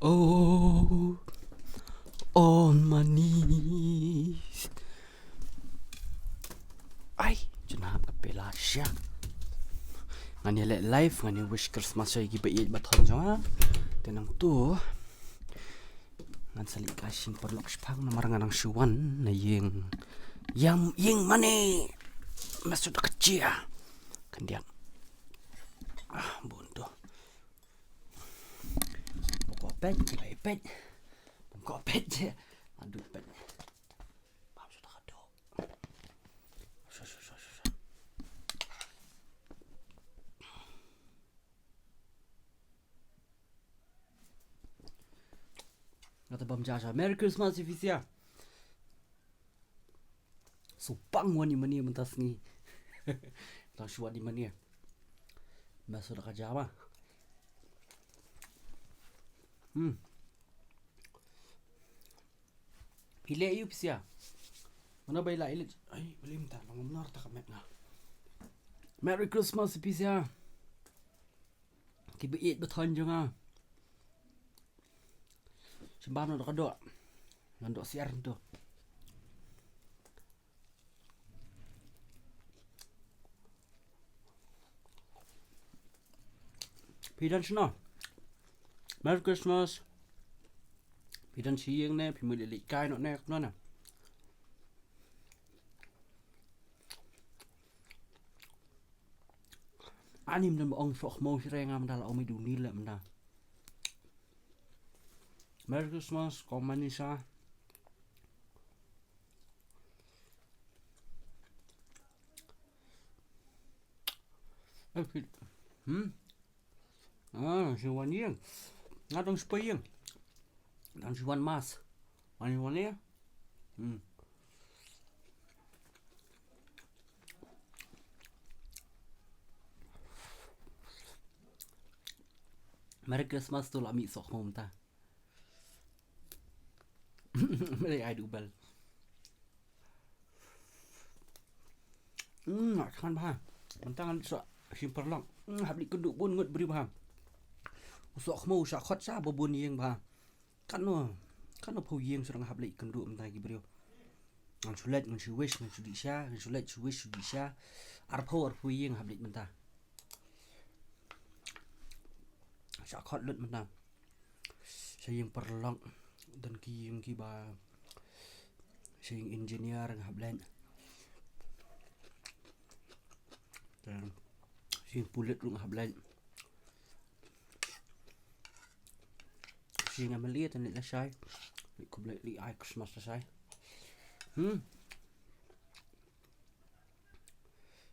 Oh, on my knees. Ay, jangan kapela siya. Ngani let life, ngani wish Christmas ay gibayit baton siya. Tenang tu. Ngan salik kasing perlok spang na marangan ang siwan na ying money. Masud kecil. Kandiang. Buntu. Pokok pet, pokok pet je. Aduh pet. Pam sudah kadok. Kata bam jasa. Merry Christmas Ifisia. Supang wani mani mentas ni. Tak syuat di mani. Masuk dah kerja apa? Pilih you Ifisia. Mana baiklah ilit. Ay, boleh minta. Nama benar tak kamet lah. Merry Christmas Ifisia. Tiba eat beton jangan. Sembah nak kadok. Nandok siar tu. Pidan sino. Merry Christmas. Pidan siang ne, pi muli likai nok ne na. Anim dan ong sok mau sireng am dal omi duni le mena. Merry Christmas, Komanisa. Siwan yang. Ngadong sepayang. Dan siwan mas. Siwan ya. Merry Christmas tu lah mi sok home ta. Mereka ai dubal. Nak kan bah. Mentang sok simper long. Habli keduk pun ngut beri bah. Usok mau sakot sa babun yang bah. Kan no pau yang surang habli kenduk mentang gi beri. Ngan sulet ngan wish ngan sudisha, ngan sulet wish sudisha. Arpau yang habli mentang. Sakot lut mentang. Saya yang perlong dan ki ba saying engineer ngablen dan saying pulit rung ngablen saying amalia tan la sai completely I Christmas sai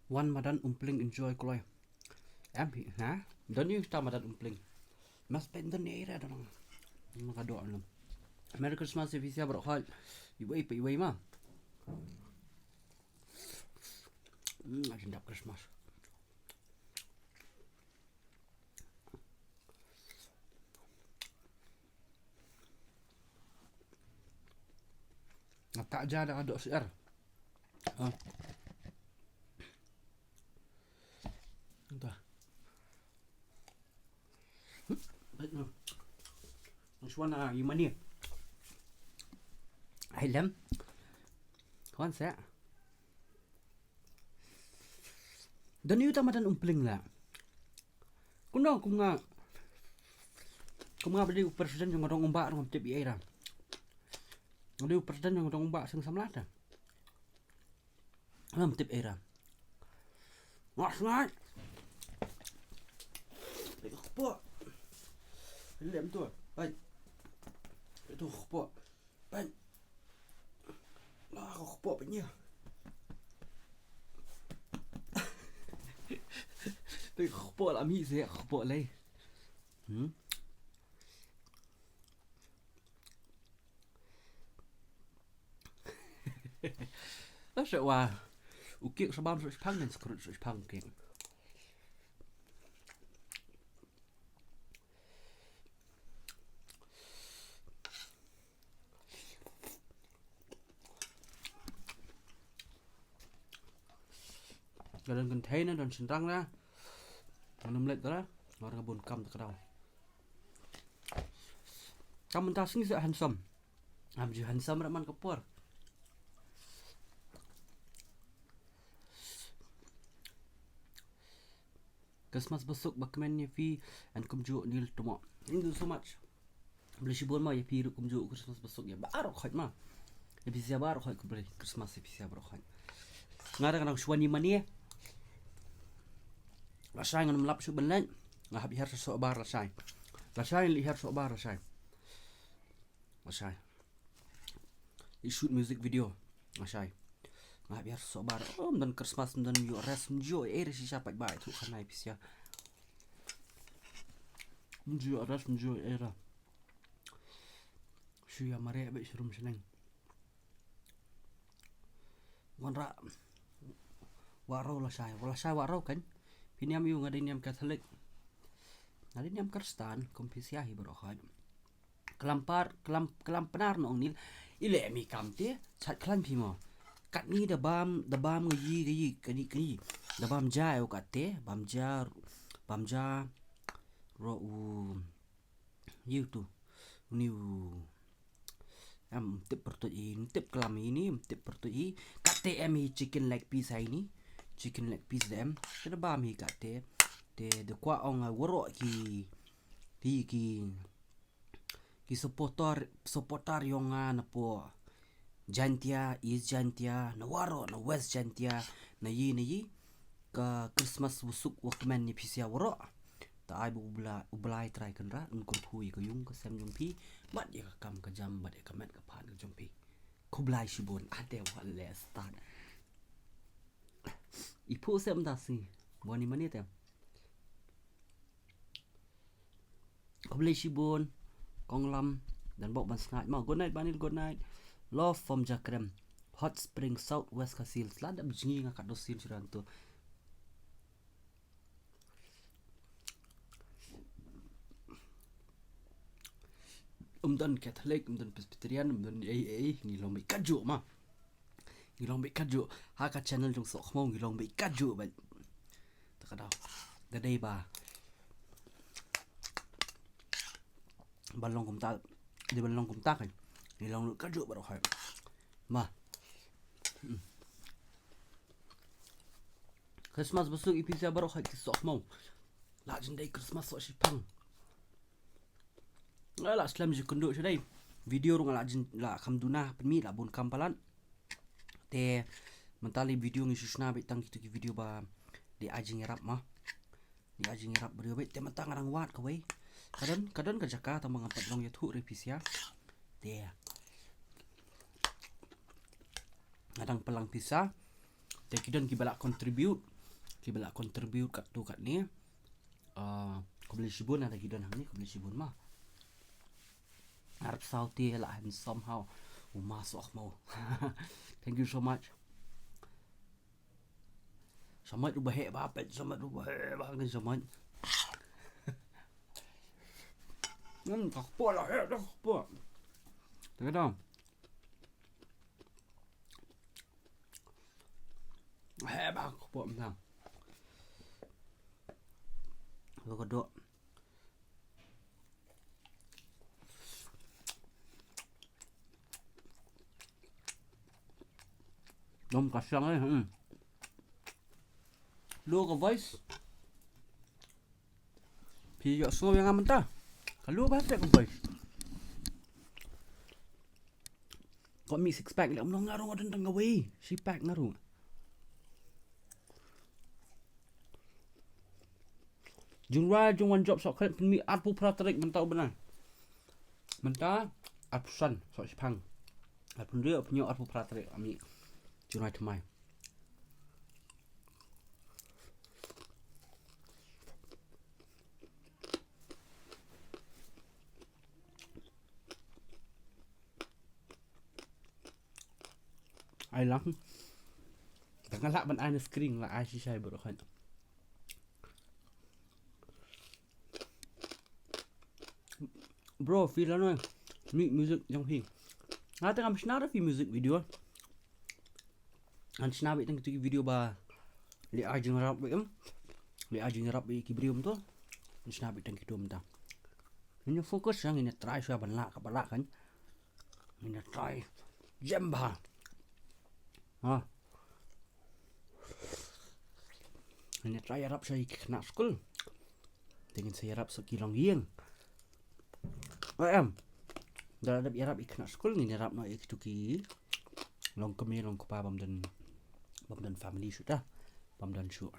one madan umpling enjoy kloy am ha dan you sta madan umpling mas penden era dong makado alam Merry Christmas Ifisia berkhal. Iway mah. Sedap Christmas. Tak aja ada siar. Entah. Baik no. Nasuana gimana? Hilam. Kawan saya. Dan itu tamadan umpling lah. Kuno kunga beli presiden yang ngorong umbak ngom tip era. Beli presiden yang ngorong umbak sing samlata. Ngom tip era. Ngat. Apa? Lem tu. Baik. Itu apa? Baik. Lah apa punya? Tôi khổ lắm ý sẽ khổ lên. Nó sợว่าอุกิสบามสุดพังนั่นสกรุดสุดพังเก่งdalam container dan sentrang lah menit dah. Orang bun kam tak kau. Kamu tak sini se handsome. Amju handsome raman kapur. Christmas besok bakmen ya fi and kumju nil tuma. Thank you so much. Beli shibon ma ya fi ru kumju Christmas besok ya baru khot ma. Ya bisa baru khot beli Christmas ya bisa baru khot. Ngara kan shwani mani. La shai ngam lap shu benlan. Ngah bi har so bar la shai. La shai li har so bar la shai. La shai. I shoot music video. La shai. Ngah biar so bar dan Christmas dan yo res mjo si siapa bai tu kanai pisia. Mjo res mjo era. Shu ya mare be shrum sheneng. Wanra waro la shai waro kan. Piniam yu ngadiniam Katolik. Ngadiniam Kristen kompisia hi berohan. Kelam penar nong nil ile mi kamte chat klan pimo. Kat ni da bam ngi kani da bam ja yo kate bam ja ro u yu tu ni u am tip protein tip kelam ini tip protein kate mi chicken leg piece ini chicken leg piece dem da bam hi kate de kwa ong woro ki supporter yung na po Jantia, East Jantia, na Waro, na West Jantia, na yi ka Christmas busuk wakman ni pisia waro. Ta ai bu ublai try kan ra un kur hui ko yung ka sem jumpi, mat ya ka kam ka jam bat ya ka met ka phan ka jumpi. Kublai shibon ade wa le start. Ipu sem da si, boni mani tem. Kublai shibon, konglam dan bok ban sngat ma. Good night banil, good night. Love from Jakrem, Hot Spring Southwest Kasil. Selada bejingi ngak dosil sudah tu. Dan Catholic, dan Presbyterian, dan ngilong be kaju ma. Ngilong be kaju. Haka channel jong sok mau ngilong be kaju ba. Takadaw. Dadai ba. Balong kumtal. Di balong kumtak kan. Ngilong lu kaju baru hai. Ma. Christmas besok ipisa baru hai kisok mau. La jendai Christmas sok sipang. La Islam je kunduk sedai. Video rung la kamduna penmi la bun kampalan. Te mentali video ngi susna be tang kitu video ba di ajing rap mah. Di ajing rap beriyo be te mentang arang wat ka wei. Kadon ka Jakarta mangapat long ya thu revisia. Te ngadang pelang pisah te kidon kibala contribute kat tu kat ni ko beli sibun ada kidon hang ni ko beli sibun mah arab sauti la han somehow masuk mau. Thank you so much. Samat ubah he ba pet samat ubah he ba ngin samat. Tak apa lah he tak apa. Tak ada. Hebat buat macam. Lalu kedua. Dom kasang eh. Lu ke voice. Piyok semua yang aman tak? Kalau bahasa ke voice. Kau mi six pack lah. Menong ngaruh ada tengah wei. Si pack ngaruh. Jumlah jumlah job sok kan penmi arpu praterik mentau benar. Mentah arpusan sok sipang. Arpun dia punya arpu praterik ami jumlah temai. Ai lang. Tengah lak ban ai screen la ai si sai bro kan. Bro, feel ano music yang ping. Ngata ngam snara fi music video. An snabi tang tu video ba li ajeng rap wem. Li aja nyerap kibrium tuh. Ini nabi dan kidum ta. Ini fokus yang ini try saya banyak kepala kan. Ini try jemba. Ini try Arab saya kena school. Dengan saya Arab sekilong yang. Dah ada Arab kena school ini Arab nak iktuki. Long kami long kepa bam dan family sudah. Bam dan syur.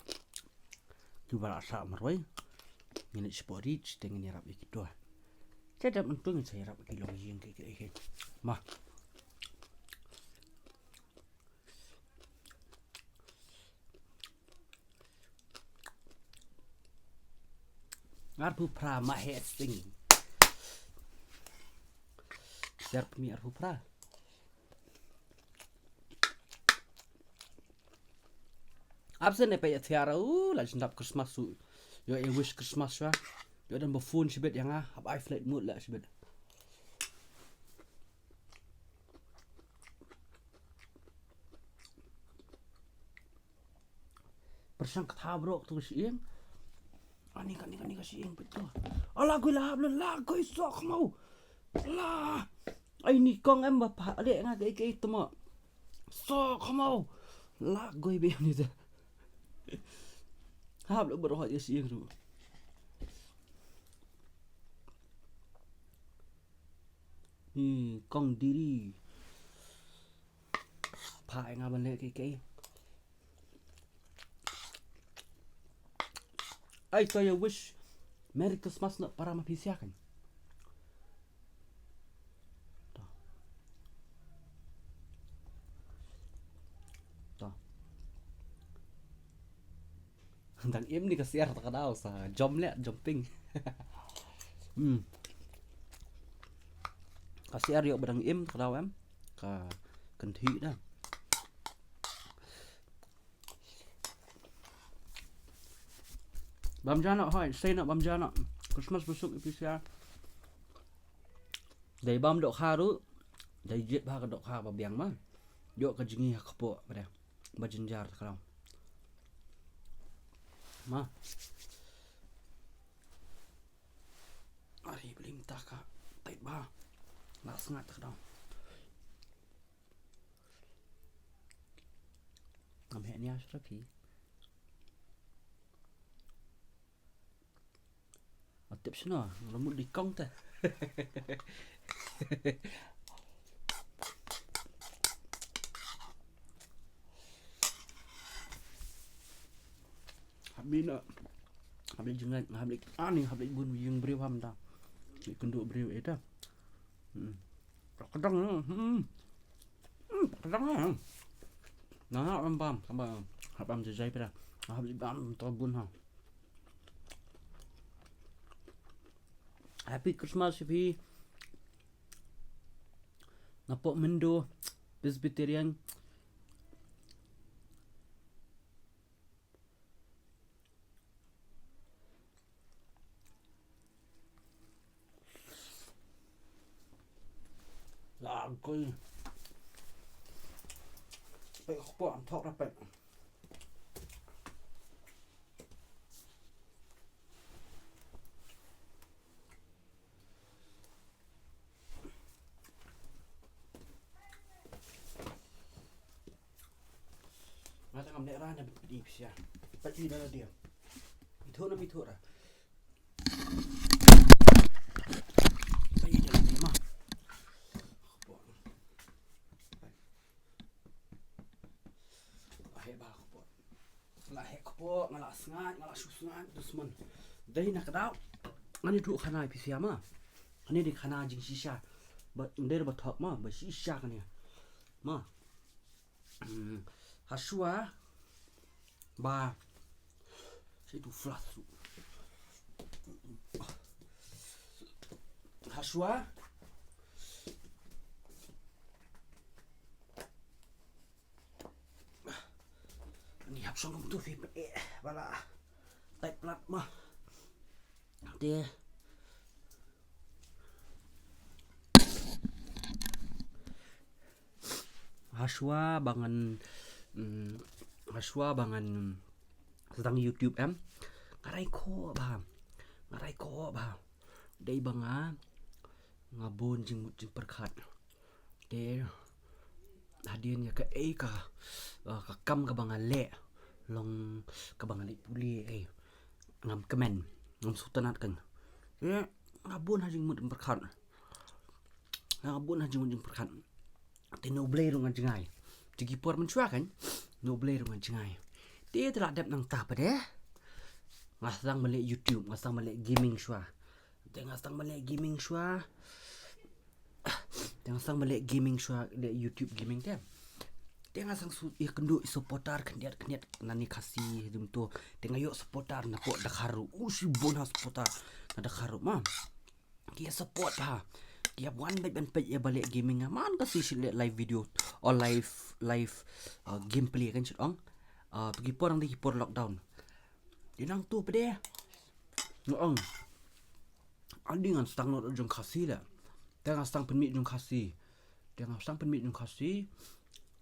Juga rasa marwai. Ini sporich dengan Arab itu. Jadi untung saya Arab kilong yang kayak. Mah. Arbu pra mahet sing. Siar pemi arbu pra. Absen ne pe tiara la jendap Christmas su. Yo wish Christmas ya. Yo dan befun sibet yang hab I flight mood la sibet. Persang kata bro tu siang. Ani kan siang betul. Alah gue lah gue sok mau. Lah. Ai ni kong em bapa adek nga kayak itu mah. Sok mau. Lah gue be ni tu. Hab lo beroh ya siang tu. Ni kong diri. Pa nga ban le kayak. Ay saya wish Merry Christmas nak para mapisia kan. Toh. Dan im ni kasiar tak kadau sa jom le jumping. Kasiar yo badang im tak kadau em ka kenthi dah. Bam jana hỏi xây nợ bam jana Christmas besok ipisia. Dari bam dok haru dari jet bah dok ha babiang mah. Yo ka jingi kepo pada. Bajenjar kalau. Mah. Ari beli minta ka tait bah. Nak sengat kadang. Ngam ni asrafi. Tiếp nó một đi công ta. Habis nak habis jangan habis ani habis bun yang beriu ham ta. Ni kenduk beriu eta. Kadang kadang nah bam sama habam jajai pada. Habis bam to bun ha. Happy Christmas if napok mendo Presbyterian lagoy pe khpo am thok ra pe Mata ngam daerah na di sia. Pati dah dia. Itu dah. Sai jalan ni mah. Ahai bah khpo. Lah hek khpo ngala sengat, ngala susungat dusman. Dai nak dau. Ngani tu khana pi sia mah. Ani di khana jing shisha. Ba ndere ba thok mah ba shisha kan ya. Mah. Hasua ba saya tu flat tu Hasua ni hab song tu fi bala tai plat mah dia Hasua bangan sedang YouTube em ngarai ko ba dei banga ngabon jing perkhat de hadian ya ka ka kam ka banga le long ka banga le puli ngam kemen ngam sultanat kan ya ngabon hajing mut perkhat ngabon hajing mut perkhat te no ble rong jangai tigi por menchua kan no ble rong jangai te telah dap nang ta pa de ngasang male YouTube ngasang male gaming shwa te ngasang male gaming shwa te ngasang male gaming shwa de YouTube gaming te ngasang su kendu supportar kendiat nani kasih dum to te ngayo supportar na ko dakharu usi bona supportar na dakharu ma kia support ha kia one by ban pe ya balik gaming man kasi sile live video or live gameplay kan chut ong pergi porang di por lockdown dinang tu pede ong andingan stang not jong kasih la tengah stang penmit jong kasih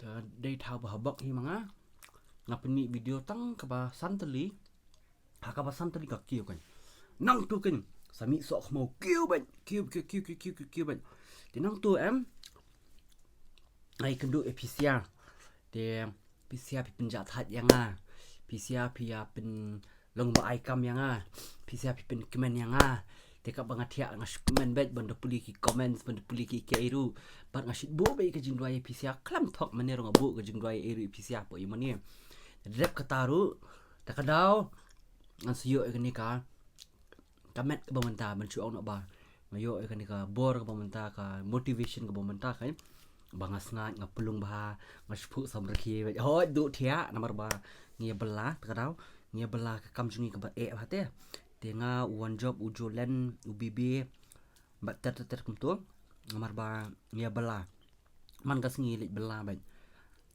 dan day thao ba habak hi manga ngapeni video tang ka ba santali ka kiu kan nang tu kan sami sok mau kiu ban kiu ban dinang tu em ai kendu episia de pisia pi penjat hat yang pisia pia pen long ba ai kam yang pisia pi pen kemen yang teka bangatia ngas comment bet banda puli ki comments banda puli ki kairu bar ngasit bo be ke jingdua ye pisia klam thok manero ngabu ke jingdua ye eri pisia po imani rep kataru takadau ngasio ekani ka comment ke bamanta mencu ono ba ngayo ekani ka bor ke bamanta ka motivation ke bamanta kan bangas ngat ngapelung bah ngaspu samrki bet ho du thia nomor ba ngia bela takadau ngia bela ke kam jungi ke ba hate tenga one job ujolen ubb bat ter kumtu ngamar ba ngia bela man gas ngi lik bela ban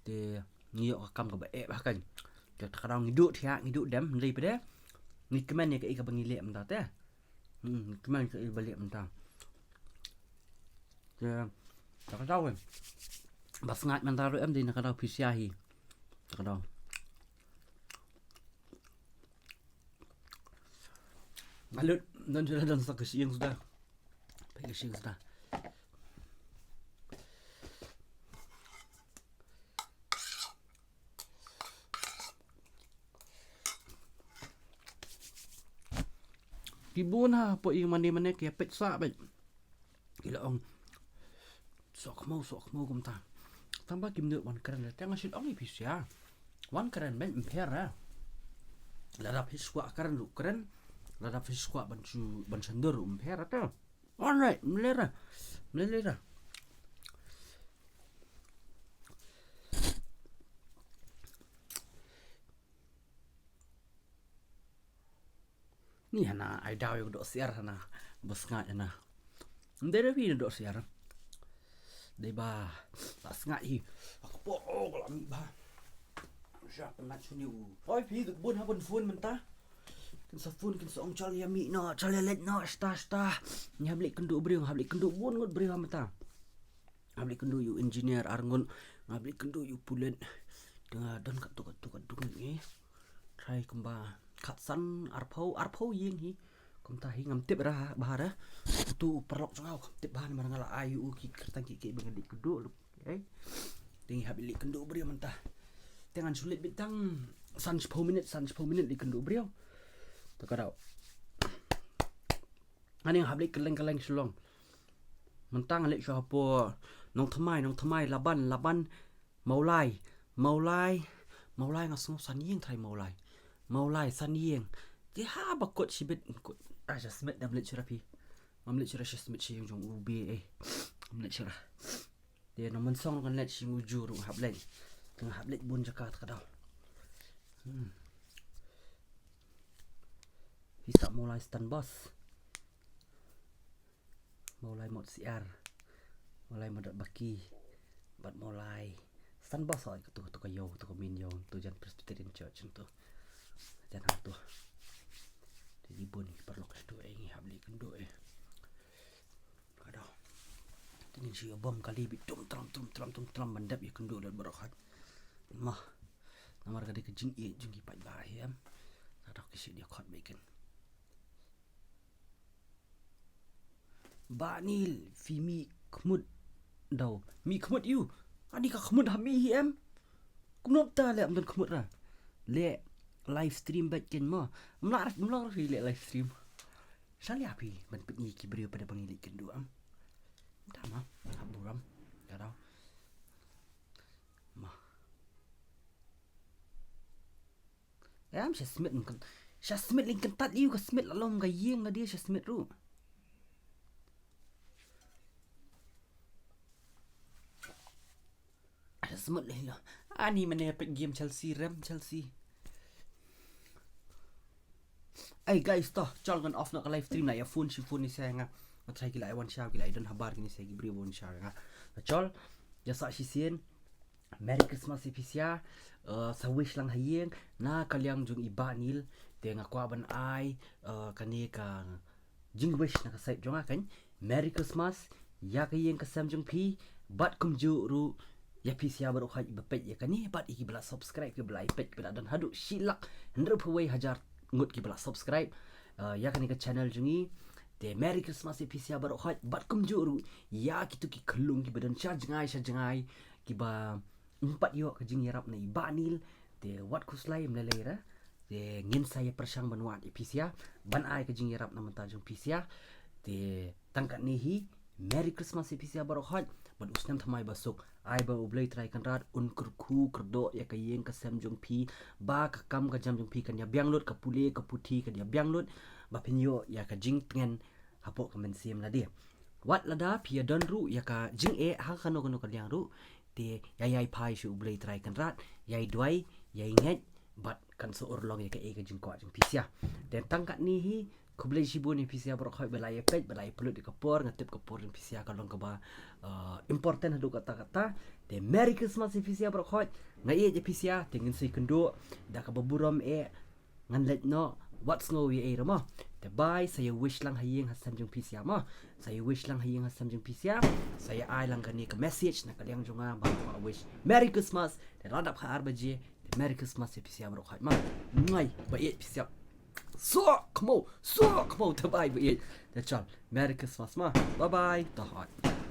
te ngio kam ka ba bahkan te kadang ngidu dem li pede ni kemen ni ka bangi le mta te kemen ka balik mta te kadang wen bas ngat man taru em di na kadang pisiahi kadang Alut dan sudah dan sak siang sudah. Pagi siang sudah. Kibun ha po yung mani kaya petsa ba. Gila ong sok mau kumta. Tambah kim wan keren tengah sit ong ipis ya. Wan keren ben impera. Ladap hiswa keren lu keren. Ladap hiswa ban sandur impera ta. Alright, melera. Ni hana ai daw yung do siar hana bos ngat hana. Ndere pi do siar. Dei ba tas ngat hi. Aku po lami ba. Siap penat suni u. Oi pi du bun ha bun fun menta. Kin sa fun kin sa ong chal yami no chal let no sta. Ni hablik kendu briung hablik kendu bun ngot briung menta. Hablik kendu yu engineer arngon hablik kendu yu pulen. Dan kat tu ni. Try kemba katsan arpau yeng hi kom ta hi ngam tip ra bahara tu perlok jangau tip bahan marangala ayu ki kertang ki bengedik kedu tingi habili kendu brio mentah tengan sulit bintang 10 minit di kendu brio takadau ani habli keleng sulong mentang alik syapo nong thmai laban maulai ngasung sanyeng thai maulai sanyeng dia ha bakot sibet kut aja smet dam let chirapi mamlet chira smet chi jong ubi mamlet chira dia nomon song kan let chi ujur hablet tengah hablet bun jakat kadau bisa mulai stand boss mulai mod siar mulai modat baki bat mulai stand boss oi tu kayo tu min yo tu jan Presbyterian Church tu dan tu jadi bun perlu kestu ini habli kendo kadau tini si bom kali bitum tram mandap ya kendo dan berokat mah namar kadi kejing jengki pai bah ya Kadang kisah dia kot bacon. Banil Fimi khmut đâu mi khmut you ani ka khmut ha mi hi em cũng nộp ta lẹ mình khmut ra lẹ livestream bacon mo mlar ri lẹ livestream sali api mình pergi kibrio pada pangilik kedua am dah mah haburam kadang mah em sẽ smith lincoln tat you ka smith la lom ga yeng la dia sẽ smith ru Smut lah. Ani mana epic game Chelsea rem Chelsea. Guys toh jangan off nak live stream lah ya phone ni saya ngah. Try gila one share gila dan habar gini saya beri one share ngah. Chol jasa sisien Merry Christmas ipisia sa wish lang hayeng na kalyang jung iba nil te nga kwa ban ai kani ka jing wish na ka sai jonga kan Merry Christmas ya kayeng ka sam jung pi bat kum ju ru ya pisia baru hai bepet ya kani bat iki bela subscribe ke bela ipet bela dan hadu silak 100 hajar ngut ki bela subscribe ya kani ka channel jungi te Merry Christmas pisia baru hai bat kum ju ru ya kitu ki kelung ki badan sha jengai ki ba empat yo ka jing yarap na ibanil te wat kuslai mlelera te ngin saya persang banuat ipisia ban ai ka jing yarap na manta jung pisia te tangkat nihi Merry Christmas ipisia baru hai ban usnam thamai basuk ai ba ublai try kan rat un kurku kerdo ya ka yeng ka sam jung pi ba ka kam ka jam jung pi kan ya biang lut ka pule ka puthi ka dia biang lut ba pinyo ya ka jing tengen hapo ka men sim la dia wat lada pia don ru ya ka jing e ha kano ka liang ru te yai pai shu ublai try kan rat yai duai yai nget bat kan so urlong ya ka e ka jing ko jung pisia dan tangkat ni hi kublai shibu ni pisia brok khoi belai pet belai pelut di kapor ngatip kapor ni pisia kalong ka ba important hadu kata-kata te Merry Christmas pisia brok khoi ngai je pisia tingin si kendo da ka baburam ngan let no what's no we rama te bye saya wish lang hayeng hasam jung pisia ma saya wish lang hayeng hasam jung pisia saya ai lang kani ka message na kalyang junga ba wish Merry Christmas te radap ha arbaje te Merry Christmas pisia brok khoi ma ngai ba pisia so come on terbaik buat. Dah Merry Christmas mah. Bye bye. Dah.